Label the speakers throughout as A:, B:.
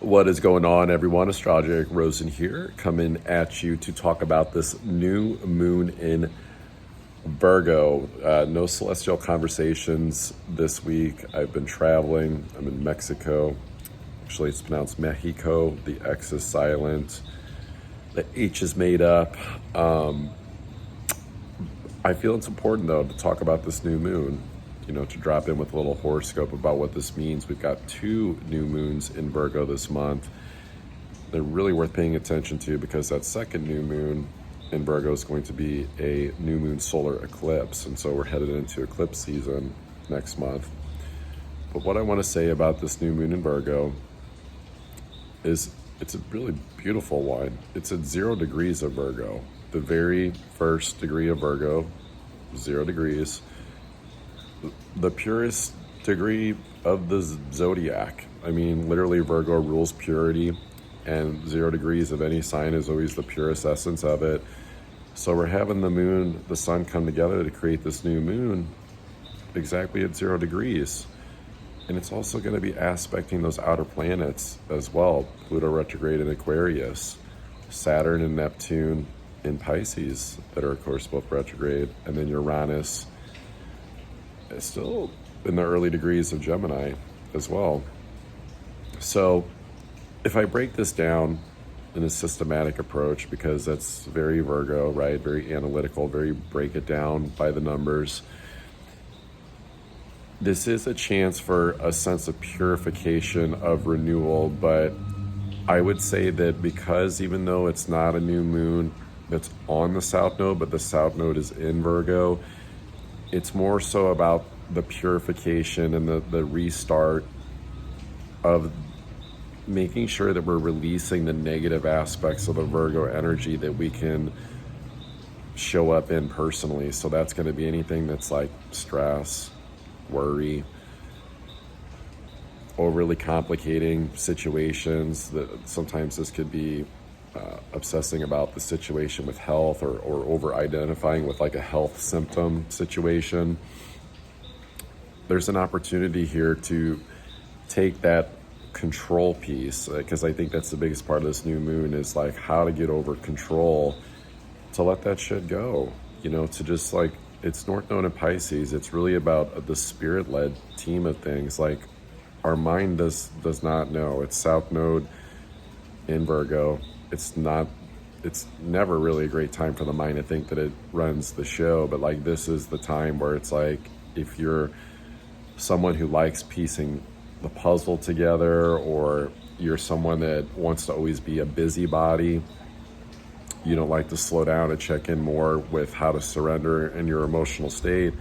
A: What is going on, everyone? Astrologer Eric Rosen here, coming at you to talk about this new moon in Virgo. No celestial conversations this week. I've been traveling. I'm in Mexico. Actually, it's pronounced Mexico. The X is silent. The H is made up. I feel it's important, though, to talk about this new moon. To drop in with a little horoscope about what this means. We've got 2 new moons in Virgo this month. They're really worth paying attention to because that second new moon in Virgo is going to be a new moon solar eclipse. And so we're headed into eclipse season next month. But what I want to say about this new moon in Virgo is it's a really beautiful one. It's at 0 degrees of Virgo. The very first degree of Virgo, 0 degrees. The purest degree of the zodiac. I mean, literally Virgo rules purity, and 0 degrees of any sign is always the purest essence of it. So we're having the moon, the sun come together to create this new moon exactly at 0 degrees. And it's also going to be aspecting those outer planets as well. Pluto retrograde in Aquarius, Saturn and Neptune in Pisces that are of course both retrograde, and then Uranus is still in the early degrees of Gemini as well. So if I break this down in a systematic approach, because that's very Virgo, right? Very analytical, very break it down by the numbers. This is a chance for a sense of purification, of renewal, but I would say that because even though it's not a new moon that's on the South Node, but the South Node is in Virgo, it's more so about the purification and the restart of making sure that we're releasing the negative aspects of the Virgo energy that we can show up in personally. So that's going to be anything that's like stress, worry, overly complicating situations. That sometimes this could be obsessing about the situation with health, or over identifying with like a health symptom situation. There's an opportunity here to take that control piece, because I think that's the biggest part of this new moon, is like how to get over control, to let that shit go, to just like, it's North Node in Pisces. It's really about the spirit-led team of things. Like our mind does not know. It's South Node in Virgo. It's never really a great time for the mind to think that it runs the show, but like this is the time where it's like, if you're someone who likes piecing the puzzle together, or you're someone that wants to always be a busybody, you don't like to slow down and check in more with how to surrender in your emotional state,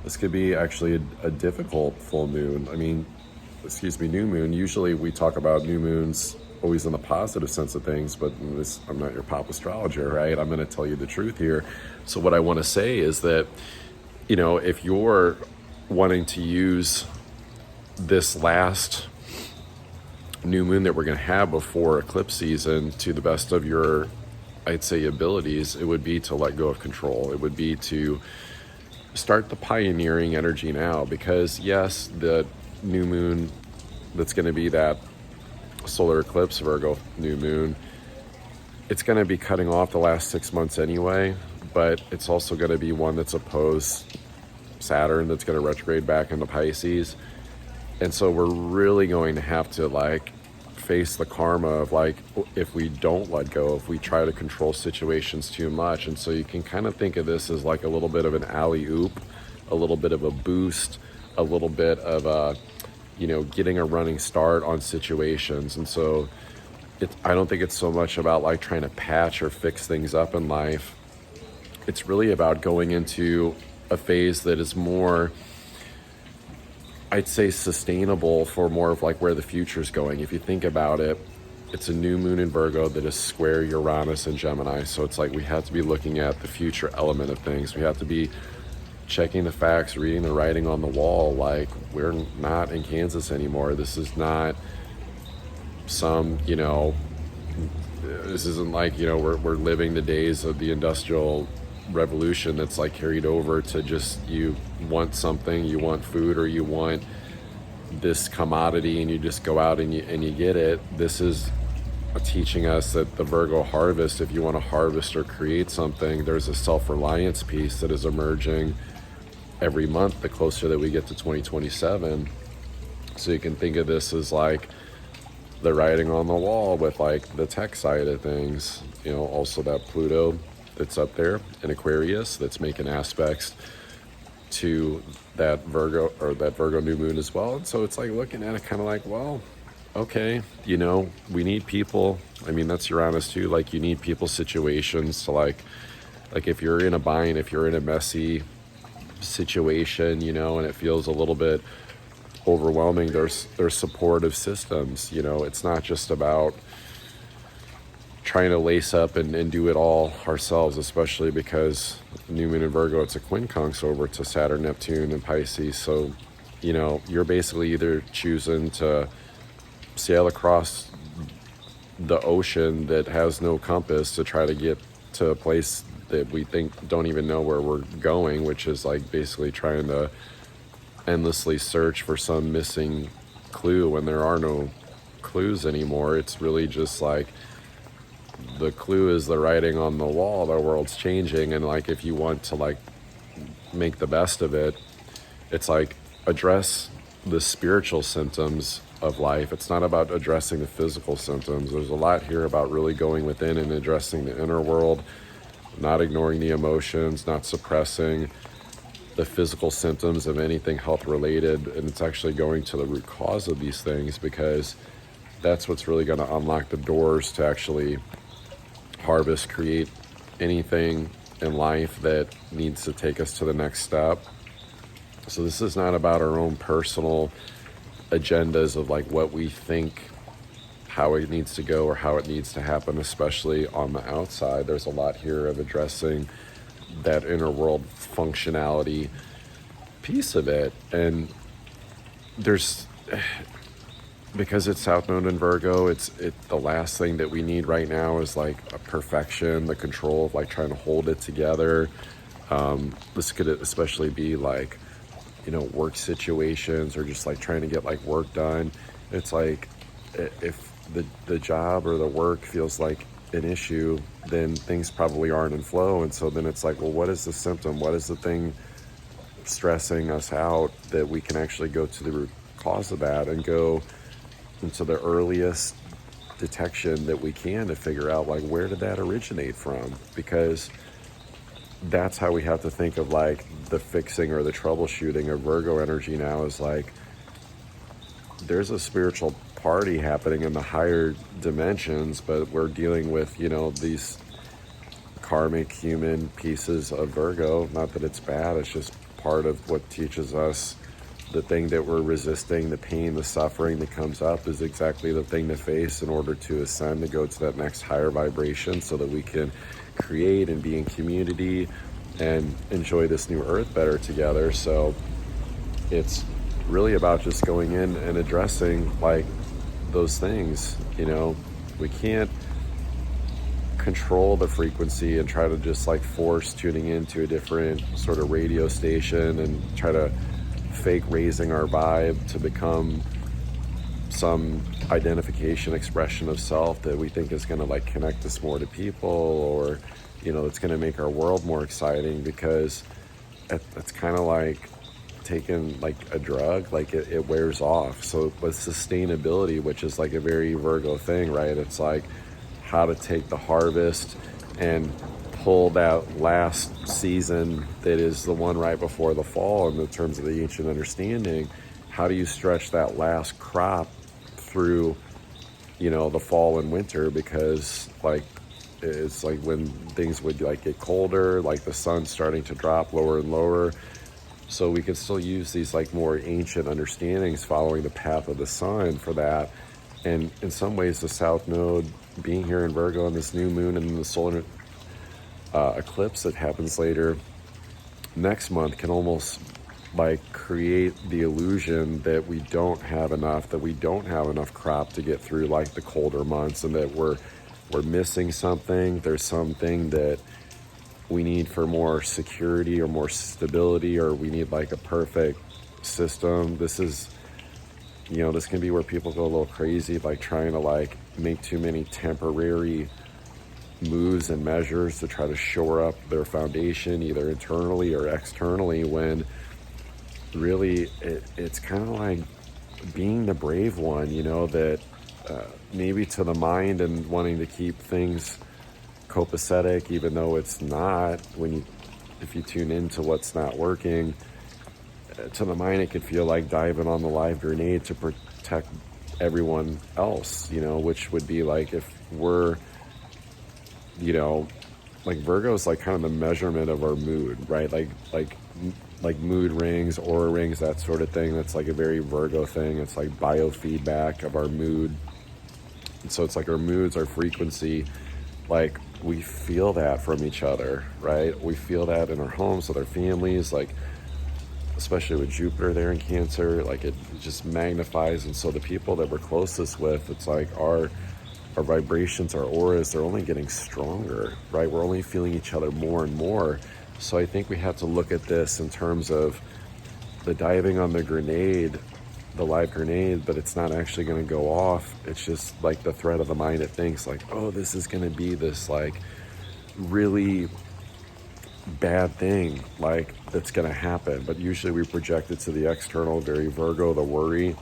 A: this could be actually a difficult full moon. New moon. Usually we talk about new moons always in the positive sense of things, but I'm not your pop astrologer, right? I'm going to tell you the truth here. So what I want to say is that, if you're wanting to use this last new moon that we're going to have before eclipse season to the best of your, I'd say, abilities, it would be to let go of control. It would be to start the pioneering energy now, because yes, the new moon that's going to be that solar eclipse Virgo new moon, it's going to be cutting off the last 6 months anyway, but it's also going to be one that's opposed Saturn, that's going to retrograde back into Pisces. And so we're really going to have to like face the karma of like, if we don't let go, if we try to control situations too much. And so you can kind of think of this as like a little bit of an alley-oop, a little bit of a boost, a little bit of a, getting a running start on situations. And so I don't think it's so much about like trying to patch or fix things up in life. It's really about going into a phase that is more, I'd say, sustainable for more of like where the future is going. If you think about it, it's a new moon in Virgo that is square Uranus and Gemini. So it's like we have to be looking at the future element of things. We have to be checking the facts, reading the writing on the wall. Like, we're not in Kansas anymore. This is not some, this isn't like, we're living the days of the Industrial Revolution that's like carried over to just, you want something, you want food, or you want this commodity and you just go out and you get it. This is teaching us that the Virgo harvest, if you want to harvest or create something, there's a self-reliance piece that is emerging every month the closer that we get to 2027. So you can think of this as like the writing on the wall with like the tech side of things. You know, also that Pluto that's up there in Aquarius that's making aspects to that Virgo new moon as well. And so it's like looking at it kind of like, well, okay, you know, we need people. I mean, that's Uranus too. Like you need people situations to like if you're in a bind, if you're in a messy situation, you know, and it feels a little bit overwhelming, there's supportive systems. You know, it's not just about trying to lace up and do it all ourselves, especially because new moon in Virgo, it's a quincunx over to Saturn, Neptune, and Pisces. So, you know, you're basically either choosing to sail across the ocean that has no compass to try to get to a place that we think don't even know where we're going, which is like basically trying to endlessly search for some missing clue when there are no clues anymore. It's really just like the clue is the writing on the wall. The world's changing, and like if you want to like make the best of it, it's like address the spiritual symptoms of life. It's not about addressing the physical symptoms. There's a lot here about really going within and addressing the inner world, not ignoring the emotions, not suppressing the physical symptoms of anything health related. And it's actually going to the root cause of these things, because that's what's really going to unlock the doors to actually harvest, create anything in life that needs to take us to the next step. So this is not about our own personal agendas of like what we think, how it needs to go or how it needs to happen, especially on the outside. There's a lot here of addressing that inner world functionality piece of it. And there's, because it's South Node in Virgo, it's the last thing that we need right now is like a perfection, the control of like trying to hold it together. This could especially be like, you know, work situations or just like trying to get like work done. It's like if the job or the work feels like an issue, then things probably aren't in flow. And so then it's like, well, what is the symptom? What is the thing stressing us out that we can actually go to the root cause of that and go into the earliest detection that we can to figure out like where did that originate from? Because that's how we have to think of like the fixing or the troubleshooting of Virgo energy now, is like there's a spiritual party happening in the higher dimensions, but we're dealing with, you know, these karmic human pieces of Virgo. Not that it's bad, it's just part of what teaches us the thing that we're resisting, the pain, the suffering that comes up is exactly the thing to face in order to ascend, to go to that next higher vibration so that we can create and be in community and enjoy this new earth better together. So it's really about just going in and addressing like those things. You know, we can't control the frequency and try to just like force tuning into a different sort of radio station and try to fake raising our vibe to become some identification expression of self that we think is going to like connect us more to people, or, you know, it's going to make our world more exciting, because it's kind of like taking like a drug, like it wears off. So with sustainability, which is like a very Virgo thing, right? It's like how to take the harvest and pull that last season that is the one right before the fall in the terms of the ancient understanding. How do you stretch that last crop through, you know, the fall and winter? Because like it's like when things would like get colder, like the sun's starting to drop lower and lower, so we can still use these like more ancient understandings following the path of the sun for that. And in some ways the South Node being here in Virgo and this new moon and the solar eclipse that happens later next month can almost like create the illusion that we don't have enough, crop to get through like the colder months, and that we're missing something. There's something that we need for more security or more stability, or we need like a perfect system. This is this can be where people go a little crazy, like trying to like make too many temporary moves and measures to try to shore up their foundation, either internally or externally, when really it's kind of like being the brave one, that maybe to the mind and wanting to keep things copacetic, even though it's not, if you tune into what's not working, to the mind it could feel like diving on the live grenade to protect everyone else, which would be like if we're, like Virgo's like kind of the measurement of our mood, right? Like mood rings, aura rings, that sort of thing. That's like a very Virgo thing. It's like biofeedback of our mood. And so it's like our moods, our frequency, like we feel that from each other, right? We feel that in our homes with our families, like especially with Jupiter there in Cancer, like it just magnifies. And so the people that we're closest with, it's like our vibrations, our auras, they're only getting stronger, right? We're only feeling each other more and more. So I think we have to look at this in terms of the diving on the grenade, the live grenade, but it's not actually going to go off. It's just like the threat of the mind. It thinks like, oh, this is going to be this like really bad thing, like that's going to happen. But usually we project it to the external, very Virgo, the worry,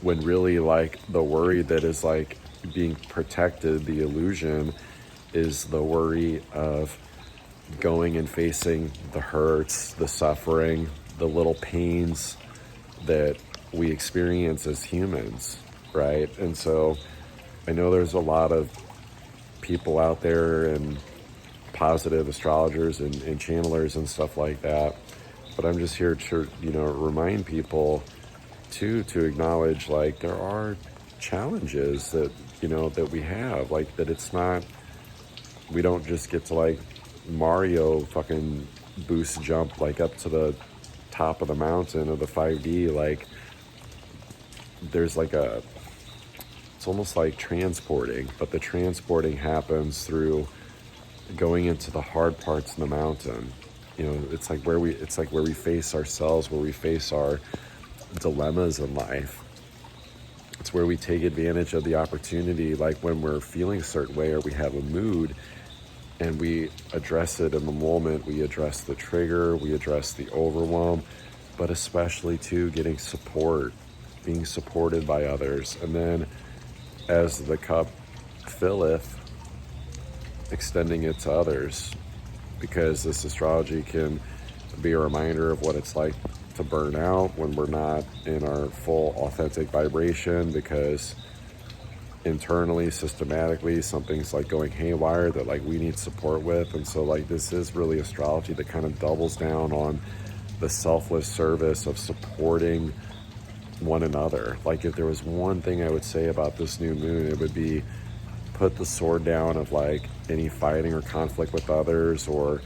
A: when really like the worry that is like being protected, the illusion is the worry of going and facing the hurts, the suffering, the little pains that we experience as humans, right? And so I know there's a lot of people out there and positive astrologers and channelers and stuff like that, but I'm just here to remind people to acknowledge like there are challenges that that we have, like that it's not, we don't just get to like Mario fucking boost jump like up to the top of the mountain of the 5D. Like there's like it's almost like transporting, but the transporting happens through going into the hard parts of the mountain. It's like where we face ourselves, where we face our dilemmas in life. It's where we take advantage of the opportunity, like when we're feeling a certain way or we have a mood, and we address it in the moment. We address the trigger, we address the overwhelm, but especially too getting support, being supported by others. And then as the cup filleth, extending it to others, because this astrology can be a reminder of what it's like to burn out when we're not in our full authentic vibration, because internally, systematically, something's like going haywire that like we need support with. And so like this is really astrology that kind of doubles down on the selfless service of supporting one another. Like if there was one thing I would say about this new moon, it would be put the sword down of like any fighting or conflict with others, or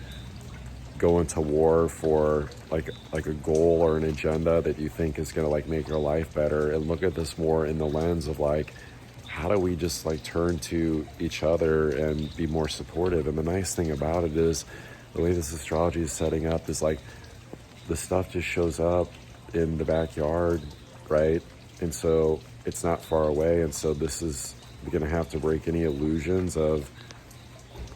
A: go into war for like a goal or an agenda that you think is going to like make your life better, and look at this more in the lens of like, how do we just like turn to each other and be more supportive? And the nice thing about it is the way this astrology is setting up is like the stuff just shows up in the backyard, right? And so it's not far away. And so this is going to have to break any illusions of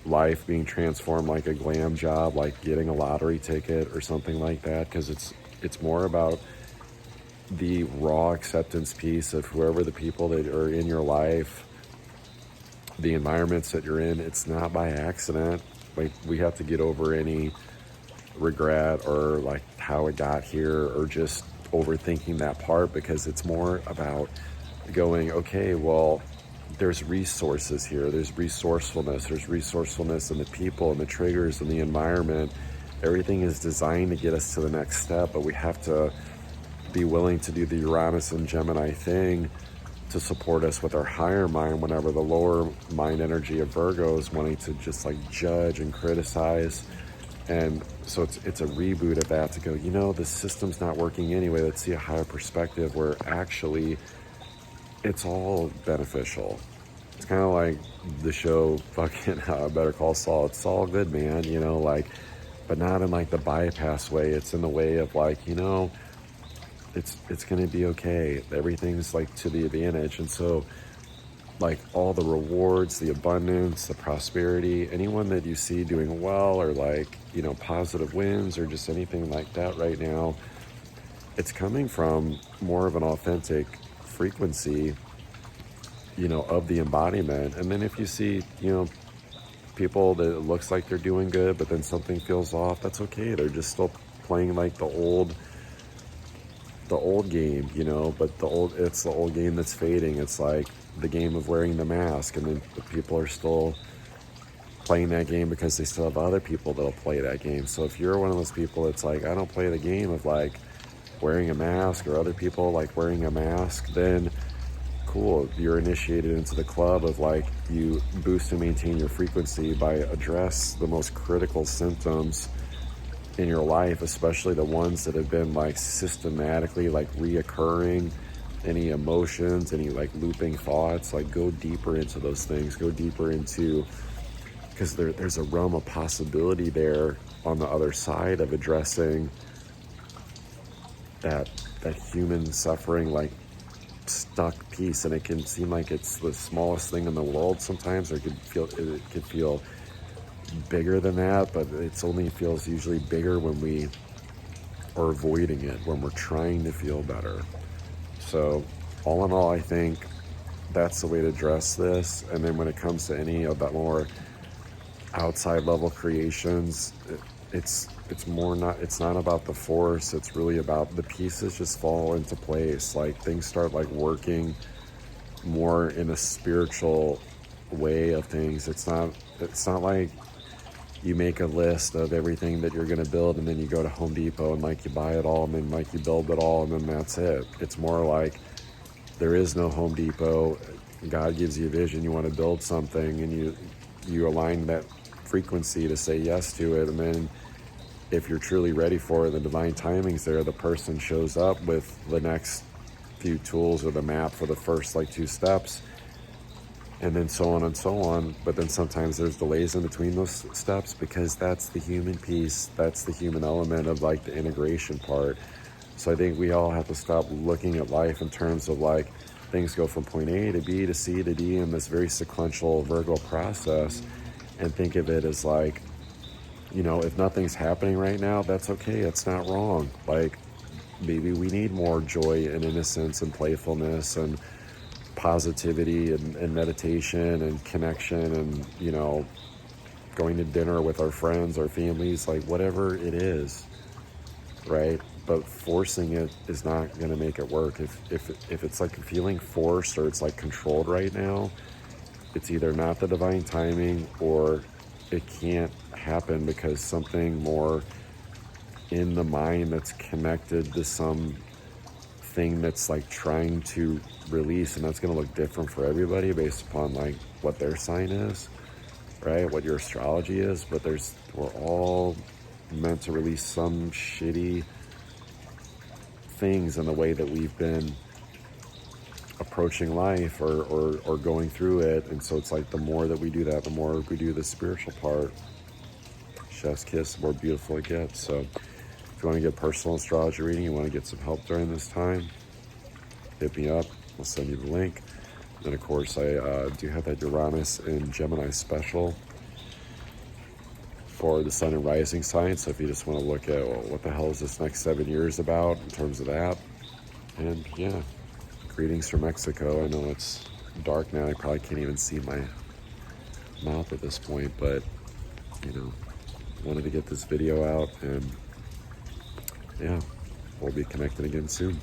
A: life being transformed like a glam job, like getting a lottery ticket or something like that, because it's more about the raw acceptance piece of whoever the people that are in your life, the environments that you're in. It's not by accident. Like we have to get over any regret or like how it got here, or just overthinking that part, because it's more about going, okay, well, there's resources here, there's resourcefulness in the people and the triggers and the environment. Everything is designed to get us to the next step, but we have to be willing to do the Uranus and Gemini thing to support us with our higher mind, whenever the lower mind energy of Virgo is wanting to just like judge and criticize. And so it's a reboot of that, to go, the system's not working anyway, let's see a higher perspective where actually it's all beneficial. It's kind of like the show fucking Better Call Saul. It's all good, man, but not in like the bypass way. It's in the way of like, it's going to be okay. Everything's like to the advantage. And so like all the rewards, the abundance, the prosperity, anyone that you see doing well, or like, you know, positive wins or just anything like that right now, it's coming from more of an authentic frequency, you know, of the embodiment. And then if you see, you know, people that it looks like they're doing good, but then something feels off, that's okay. They're just still playing like the old game, you know, but it's the old game that's fading. It's like the game of wearing the mask, and then the people are still playing that game because they still have other people that'll play that game. So if you're one of those people that's like, I don't play the game of like wearing a mask, or other people like wearing a mask, then cool, you're initiated into the club of like, you boost and maintain your frequency by address the most critical symptoms in your life, especially the ones that have been like systematically like reoccurring, any emotions, any like looping thoughts. Like go deeper into those things, go deeper into, because there's a realm of possibility there on the other side of addressing that human suffering, like stuck piece. And it can seem like it's the smallest thing in the world sometimes, or it could feel bigger than that, but it's only feels usually bigger when we are avoiding it, when we're trying to feel better. So all in all, I think that's the way to address this. And then when it comes to any of that more outside level creations, it's not about the force. It's really about the pieces just fall into place. Like things start like working more in a spiritual way of things. It's not like you make a list of everything that you're going to build, and then you go to Home Depot and like you buy it all, and then like you build it all, and then that's it. It's more like there is no Home Depot. God gives you a vision, you want to build something, and you align that frequency to say yes to it. And then if you're truly ready for it, the divine timing's there, the person shows up with the next few tools or the map for the first like 2 steps, and then so on and so on. But then sometimes there's delays in between those steps, because that's the human piece, that's the human element of like the integration part. So I think we all have to stop looking at life in terms of like things go from point A to B to C to D in this very sequential Virgo process, and think of it as like, you know, if nothing's happening right now, that's okay. It's not wrong. Like maybe we need more joy and innocence and playfulness and positivity and meditation and connection, and, you know, going to dinner with our friends, our families, like whatever it is, right? But forcing it is not going to make it work. If it's like feeling forced, or it's like controlled right now, it's either not the divine timing, or it can't happen because something more in the mind that's connected to some thing that's like trying to release. And that's going to look different for everybody based upon like what their sign is, right? What your astrology is. But we're all meant to release some shitty things in the way that we've been approaching life, or going through it. And so it's like the more that we do that, the more we do the spiritual part, chef's kiss, the more beautiful it gets. So if you want to get personal astrology reading, you want to get some help during this time, hit me up. I'll send you the link. And of course, I do have that Uranus and Gemini special for the sun and rising sign. So if you just want to look at what the hell is this next 7 years about in terms of that. And yeah, greetings from Mexico. I know it's dark now. I probably can't even see my mouth at this point, but you know, wanted to get this video out, and yeah, we'll be connecting again soon.